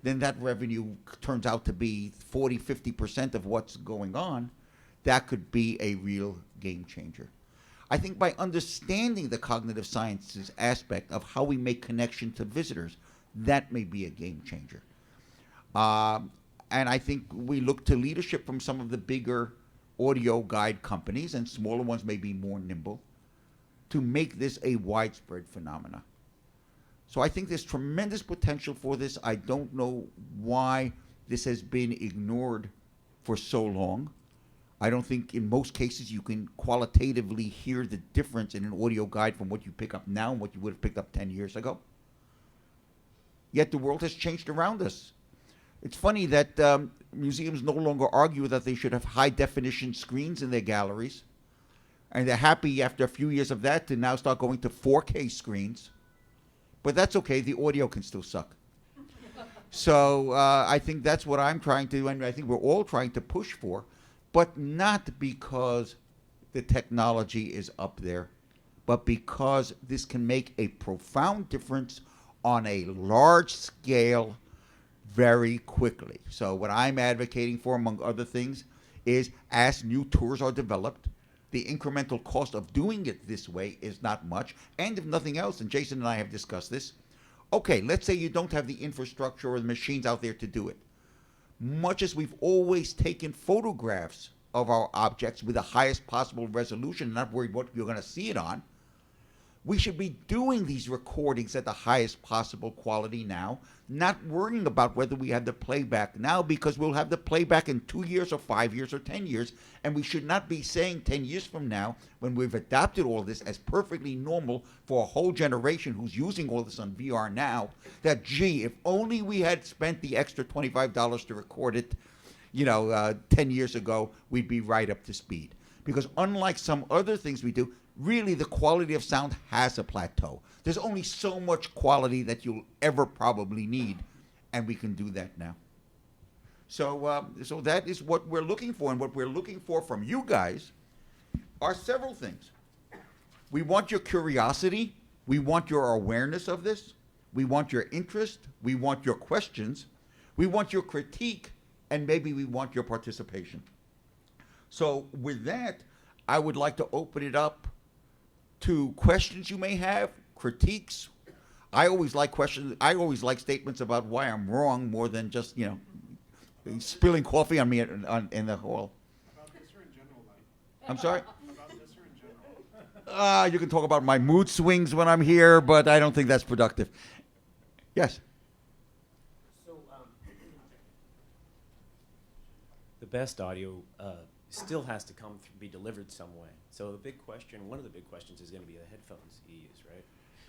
Speaker 1: then that revenue turns out to be 40, 50% of what's going on. That could be a real game changer. I think by understanding the cognitive sciences aspect of how we make connection to visitors, that may be a game changer. And I think we look to leadership from some of the bigger audio guide companies, and smaller ones may be more nimble, to make this a widespread phenomena. So I think there's tremendous potential for this. I don't know why this has been ignored for so long. I don't think in most cases you can qualitatively hear the difference in an audio guide from what you pick up now and what you would have picked up 10 years ago. Yet the world has changed around us. It's funny that museums no longer argue that they should have high-definition screens in their galleries, and they're happy after a few years of that to now start going to 4K screens. But that's okay, the audio can still suck. So I think that's what I'm trying to do, and I think we're all trying to push for, but not because the technology is up there, but because this can make a profound difference on a large scale very quickly. So what I'm advocating for, among other things, is as new tours are developed, the incremental cost of doing it this way is not much. And if nothing else, and Jason and I have discussed this, okay, let's say you don't have the infrastructure or the machines out there to do it. Much as we've always taken photographs of our objects with the highest possible resolution, not worried what you're going to see it on, we should be doing these recordings at the highest possible quality now, not worrying about whether we have the playback now, because we'll have the playback in 2 years or 5 years or 10 years, and we should not be saying 10 years from now, when we've adopted all this as perfectly normal for a whole generation who's using all this on VR now, that, gee, if only we had spent the extra $25 to record it, 10 years ago, we'd be right up to speed. Because unlike some other things we do, really the quality of sound has a plateau. There's only so much quality that you'll ever probably need, and we can do that now. So that is what we're looking for, and what we're looking for from you guys are several things. We want your curiosity. We want your awareness of this. We want your interest. We want your questions. We want your critique, and maybe we want your participation. So with that, I would like to open it up to questions you may have, critiques. I always like questions. I always like statements about why I'm wrong more than just, spilling coffee on me in the hall.
Speaker 3: About this or in general, like?
Speaker 1: I'm sorry?
Speaker 3: About this or in general?
Speaker 1: You can talk about my mood swings when I'm here, but I don't think that's productive. Yes?
Speaker 9: So, the best audio still has to be delivered some way. So one of the big questions is going to be the headphones you use, right? Okay.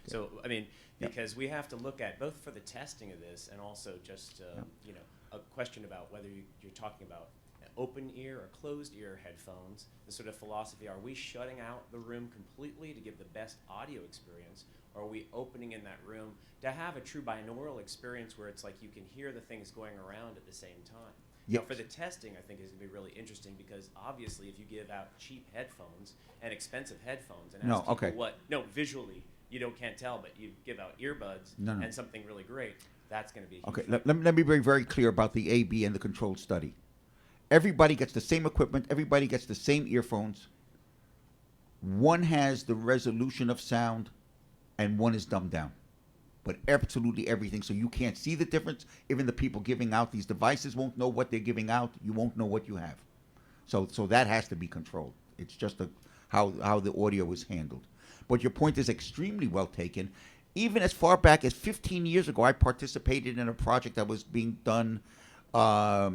Speaker 9: So, I mean, because we have to look at, both for the testing of this and also just, a question about whether you're talking about open ear or closed ear headphones, the sort of philosophy, are we shutting out the room completely to give the best audio experience, or are we opening in that room to have a true binaural experience where it's like you can hear the things going around at the same time?
Speaker 1: Yep.
Speaker 9: Now, for the testing, I think is going to be really interesting, because obviously if you give out cheap headphones and expensive headphones and ask people visually you can't tell, but you give out earbuds and something really great, that's going to be a huge
Speaker 1: let me be very clear about the A/B and the controlled study. Everybody gets the same equipment. Everybody gets the same earphones. One has the resolution of sound, and one is dumbed down. But absolutely everything, so you can't see the difference. Even the people giving out these devices won't know what they're giving out. You won't know what you have. So that has to be controlled. It's just how the audio is handled. But your point is extremely well taken. Even as far back as 15 years ago, I participated in a project that was being done. What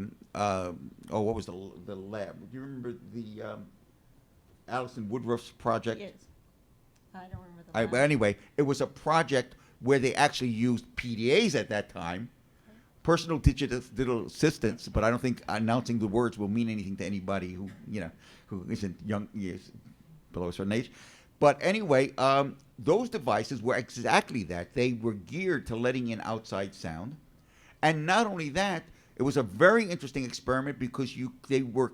Speaker 1: was the lab? Do you remember the Alison Woodruff's project?
Speaker 8: Yes. I don't remember the lab.
Speaker 1: But anyway, it was a project where they actually used PDAs at that time, personal digital assistants, but I don't think announcing the words will mean anything to anybody who isn't young, below a certain age. But anyway, those devices were exactly that. They were geared to letting in outside sound. And not only that, it was a very interesting experiment because they were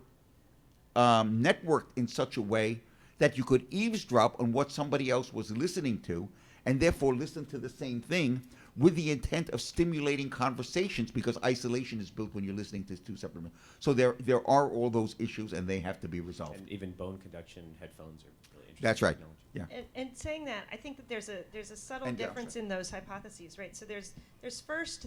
Speaker 1: networked in such a way that you could eavesdrop on what somebody else was listening to, and therefore listen to the same thing with the intent of stimulating conversations, because isolation is built when you're listening to two separate. So there are all those issues, and they have to be resolved.
Speaker 9: And even bone conduction headphones are really interesting.
Speaker 1: That's right.
Speaker 9: technology.
Speaker 1: Yeah.
Speaker 8: And saying that, I think that there's a subtle
Speaker 1: And, yeah,
Speaker 8: difference
Speaker 1: sorry.
Speaker 8: in those hypotheses, right? So there's first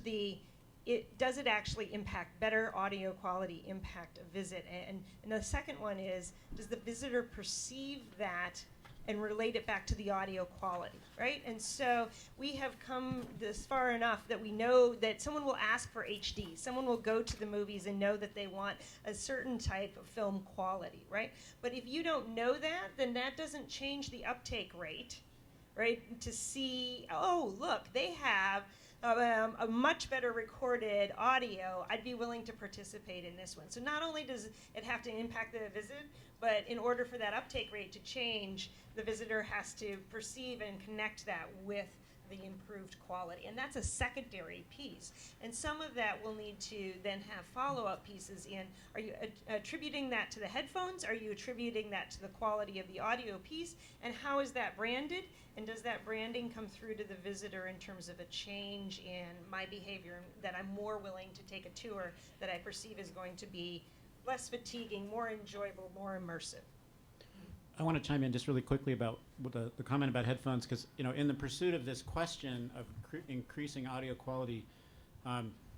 Speaker 8: does it actually impact better audio quality, impact a visit? And the second one is, does the visitor perceive that and relate it back to the audio quality, right? And so we have come this far enough that we know that someone will ask for HD. Someone will go to the movies and know that they want a certain type of film quality, right? But if you don't know that, then that doesn't change the uptake rate, right? To see, oh, look, they have a much better recorded audio, I'd be willing to participate in this one. So not only does it have to impact the visit, but in order for that uptake rate to change, the visitor has to perceive and connect that with the improved quality. And that's a secondary piece. And some of that will need to then have follow-up pieces in, are you attributing that to the headphones? Are you attributing that to the quality of the audio piece? And how is that branded? And does that branding come through to the visitor in terms of a change in my behavior, that I'm more willing to take a tour that I perceive is going to be less fatiguing, more enjoyable, more immersive?
Speaker 4: I want to chime in just really quickly about the comment about headphones, because in the pursuit of this question of increasing audio quality,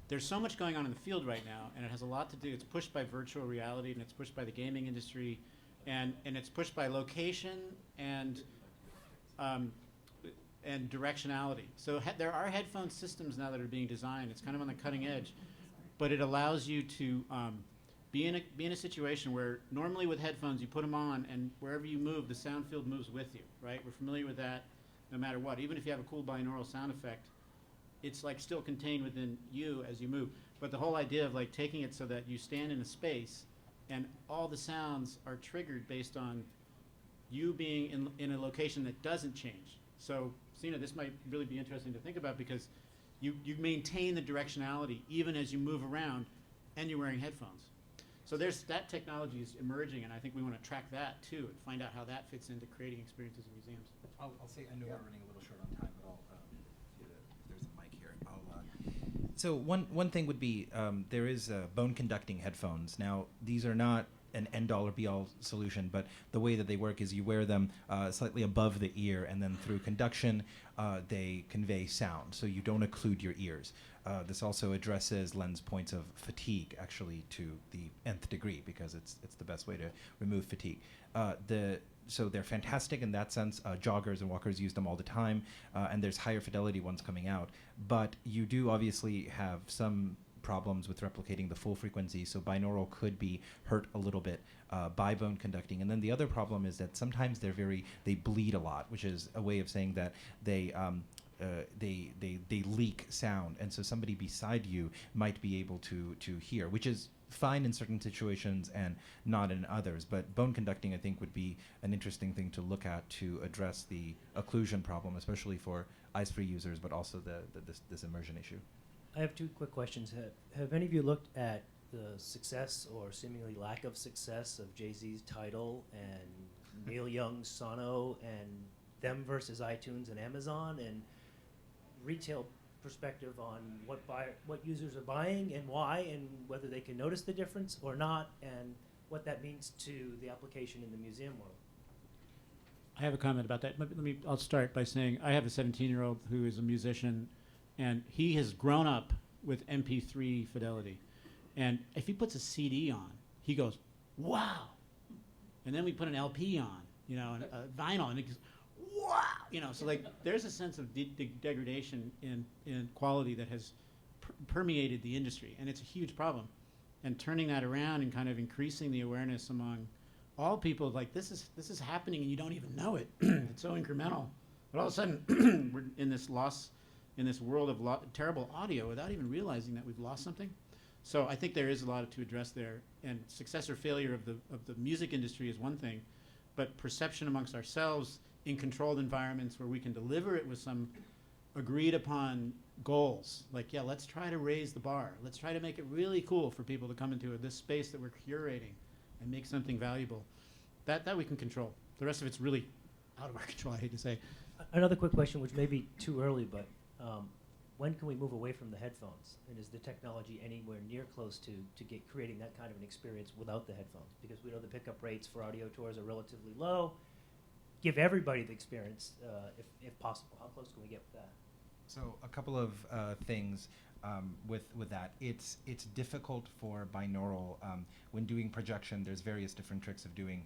Speaker 4: there's so much going on in the field right now, and it has a lot to do. It's pushed by virtual reality, and it's pushed by the gaming industry, and it's pushed by location and directionality. So there are headphone systems now that are being designed. It's kind of on the cutting edge, but it allows you to be in a situation where normally with headphones you put them on, and wherever you move, the sound field moves with you, right? We're familiar with that no matter what. Even if you have a cool binaural sound effect, it's like still contained within you as you move. But the whole idea of like taking it so that you stand in a space and all the sounds are triggered based on you being in a location that doesn't change. So, Sina, this might really be interesting to think about, because you maintain the directionality even as you move around and you're wearing headphones. So that technology is emerging, and I think we want to track that too and find out how that fits into creating experiences in museums.
Speaker 7: I'll say, I know we're running a little short on time, but if there's a mic here, so one thing would be, there is bone conducting headphones. Now, these are not an end-all or be-all solution, but the way that they work is you wear them slightly above the ear, and then through conduction, they convey sound, so you don't occlude your ears. This also lends points of fatigue, actually, to the nth degree, because it's the best way to remove fatigue. So they're fantastic in that sense. Joggers and walkers use them all the time, and there's higher fidelity ones coming out. But you do obviously have some problems with replicating the full frequency, so binaural could be hurt a little bit by bone conducting. And then the other problem is that sometimes they bleed a lot, which is a way of saying that they leak sound, and so somebody beside you might be able to hear, which is fine in certain situations and not in others. But bone conducting, I think, would be an interesting thing to look at to address the occlusion problem, especially for eyes-free users, but also this immersion issue.
Speaker 10: I have two quick questions. Have any of you looked at the success or seemingly lack of success of Jay-Z's Tidal and Neil Young's Sono, and them versus iTunes and Amazon, and retail perspective on what users are buying and why, and whether they can notice the difference or not, and what that means to the application in the museum world?
Speaker 4: I have a comment about that. I'll start by saying I have a 17-year-old who is a musician, and he has grown up with MP3 fidelity. And if he puts a CD on, he goes, wow. And then we put an LP on, and a vinyl, and he goes, wow. So like there's a sense of degradation in quality that has permeated the industry, and it's a huge problem. And turning that around and kind of increasing the awareness among all people, like this is happening and you don't even know it. It's so incremental. But all of a sudden, we're in this world of terrible audio without even realizing that we've lost something. So I think there is a lot to address there, and success or failure of the music industry is one thing, but perception amongst ourselves in controlled environments where we can deliver it with some agreed upon goals. Like, yeah, let's try to raise the bar. Let's try to make it really cool for people to come into this space that we're curating and make something valuable. That we can control. The rest of it's really out of our control, I hate to say.
Speaker 10: Another quick question, which may be too early, but when can we move away from the headphones? And is the technology anywhere near close to creating that kind of an experience without the headphones? Because we know the pickup rates for audio tours are relatively low. Give everybody the experience, if possible. How close can we get with that?
Speaker 7: So a couple of things with that. It's difficult for binaural. When doing projection, there's various different tricks of doing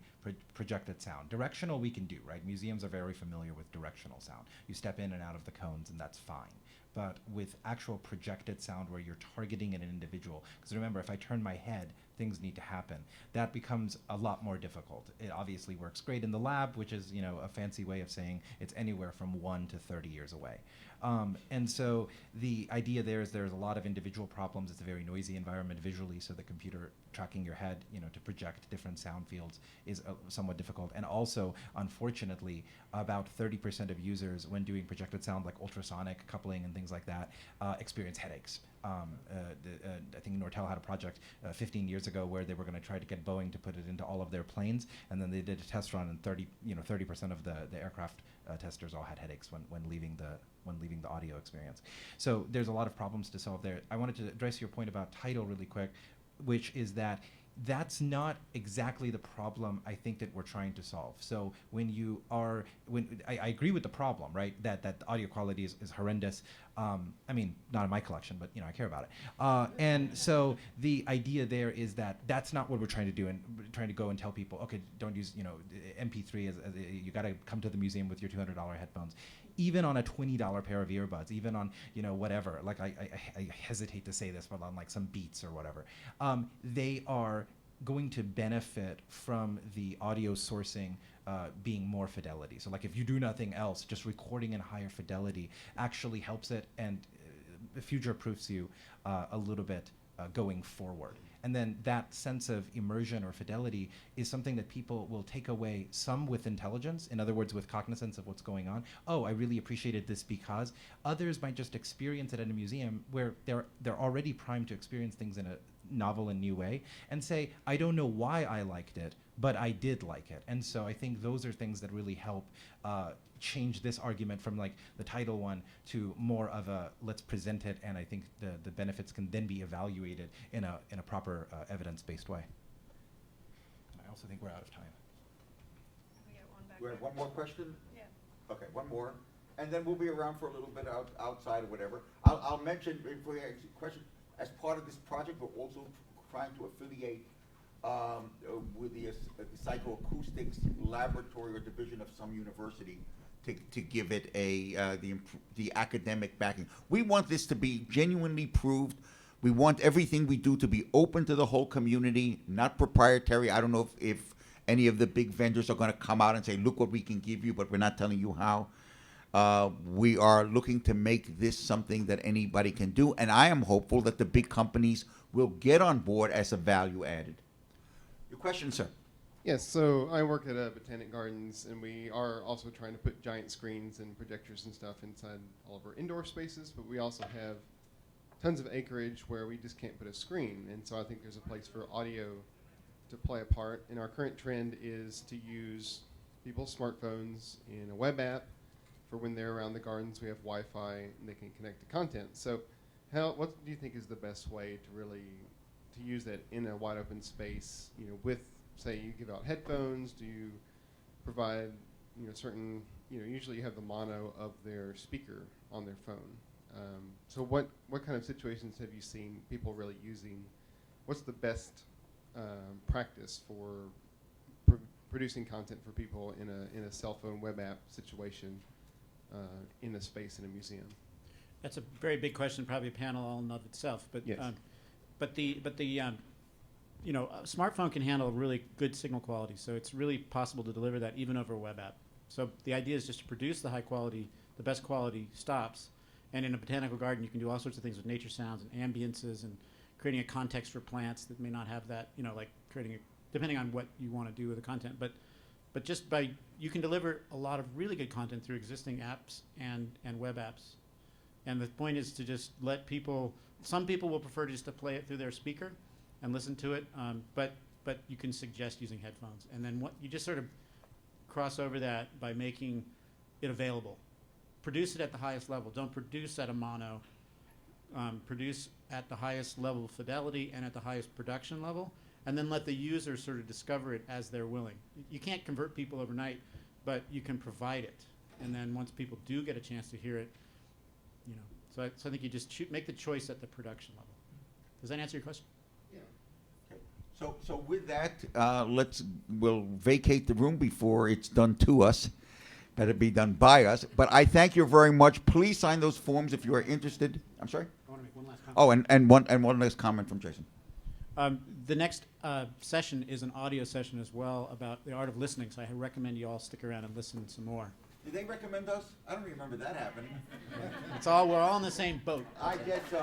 Speaker 7: projected sound. Directional we can do, right? Museums are very familiar with directional sound. You step in and out of the cones and that's fine. But with actual projected sound where you're targeting an individual, because remember, if I turn my head, things need to happen. That becomes a lot more difficult. It obviously works great in the lab, which is, you know, a fancy way of saying it's anywhere from 1 to 30 years away. And so the idea there is there's a lot of individual problems. It's a very noisy environment visually, so the computer tracking your head, you know, to project different sound fields is somewhat difficult. And also, unfortunately, about 30% of users, when doing projected sound like ultrasonic coupling and things like that, experience headaches. I think Nortel had a project 15 years ago where they were going to try to get Boeing to put it into all of their planes, and then they did a test run, and 30% of the aircraft testers all had headaches when leaving the audio experience. So there's a lot of problems to solve there. I wanted to address your point about title really quick, which is that that's not exactly the problem I think that we're trying to solve. So I agree with the problem, right? That the audio quality is horrendous. I mean, not in my collection, but I care about it. And so the idea there is that that's not what we're trying to do, and we're trying to go and tell people, okay, don't use MP3 as you got to come to the museum with your $200 headphones. Even on a $20 pair of earbuds, even on whatever, like I hesitate to say this, but on like some Beats or whatever, they are going to benefit from the audio sourcing being more fidelity. So like if you do nothing else, just recording in higher fidelity actually helps it and future-proofs you a little bit going forward. And then that sense of immersion or fidelity is something that people will take away, some with intelligence, in other words, with cognizance of what's going on. Oh, I really appreciated this because. Others might just experience it at a museum where they're already primed to experience things in a novel and new way and say, I don't know why I liked it, but I did like it. And so I think those are things that really help change this argument from like the title one to more of a let's present it, and I think the benefits can then be evaluated in a proper evidence-based way. And I also think we're out of time.
Speaker 8: We got one back
Speaker 1: We have
Speaker 8: there.
Speaker 1: one more question?
Speaker 8: Yeah.
Speaker 1: Okay, one more, and then we'll be around for a little bit outside or whatever. I'll mention, if we have a question, as part of this project, we're also trying to affiliate with the Psychoacoustics Laboratory or Division of some university to give it the academic backing. We want this to be genuinely proved. We want everything we do to be open to the whole community, not proprietary. I don't know if any of the big vendors are going to come out and say, look what we can give you, but we're not telling you how. We are looking to make this something that anybody can do, and I am hopeful that the big companies will get on board as a value added. Your question, sir?
Speaker 11: Yes, so I work at Botanic Gardens, and we are also trying to put giant screens and projectors and stuff inside all of our indoor spaces, but we also have tons of acreage where we just can't put a screen, and so I think there's a place for audio to play a part, and our current trend is to use people's smartphones in a web app for when they're around the gardens. We have Wi-Fi, and they can connect to content. So what do you think is the best way to really use that in a wide open space, with, say, you give out headphones? Do you provide, certain, usually you have the mono of their speaker on their phone. So what kind of situations have you seen people really using? What's the best practice for producing content for people in a cell phone web app situation in a space in a museum?
Speaker 4: That's a very big question, probably a panel all in of itself. But
Speaker 11: yes.
Speaker 4: But the a smartphone can handle really good signal quality, so it's really possible to deliver that even over a web app. So the idea is just to produce the high quality, the best quality stops, and in a botanical garden you can do all sorts of things with nature sounds and ambiances and creating a context for plants that may not have that, like creating depending on what you want to do with the content. But just by, you can deliver a lot of really good content through existing apps and web apps. And the point is to just let people, some people will prefer just to play it through their speaker and listen to it, but you can suggest using headphones. And then you just sort of cross over that by making it available. Produce it at the highest level. Don't produce at a mono produce at the highest level of fidelity and at the highest production level, and then let the user sort of discover it as they're willing. You can't convert people overnight, but you can provide it. And then once people do get a chance to hear it, you know, so I think you just make the choice at the production level. Does that answer your question?
Speaker 1: So with that, we'll vacate the room before it's done to us. Better be done by us. But I thank you very much. Please sign those forms if you are interested. I'm sorry?
Speaker 4: I want to make one last comment.
Speaker 1: Oh, and one last comment from Jason.
Speaker 4: The next session is an audio session as well about the art of listening, so I recommend you all stick around and listen some more.
Speaker 1: Did they recommend us? I don't remember that happening.
Speaker 4: We're all in the same boat.
Speaker 1: I guess so.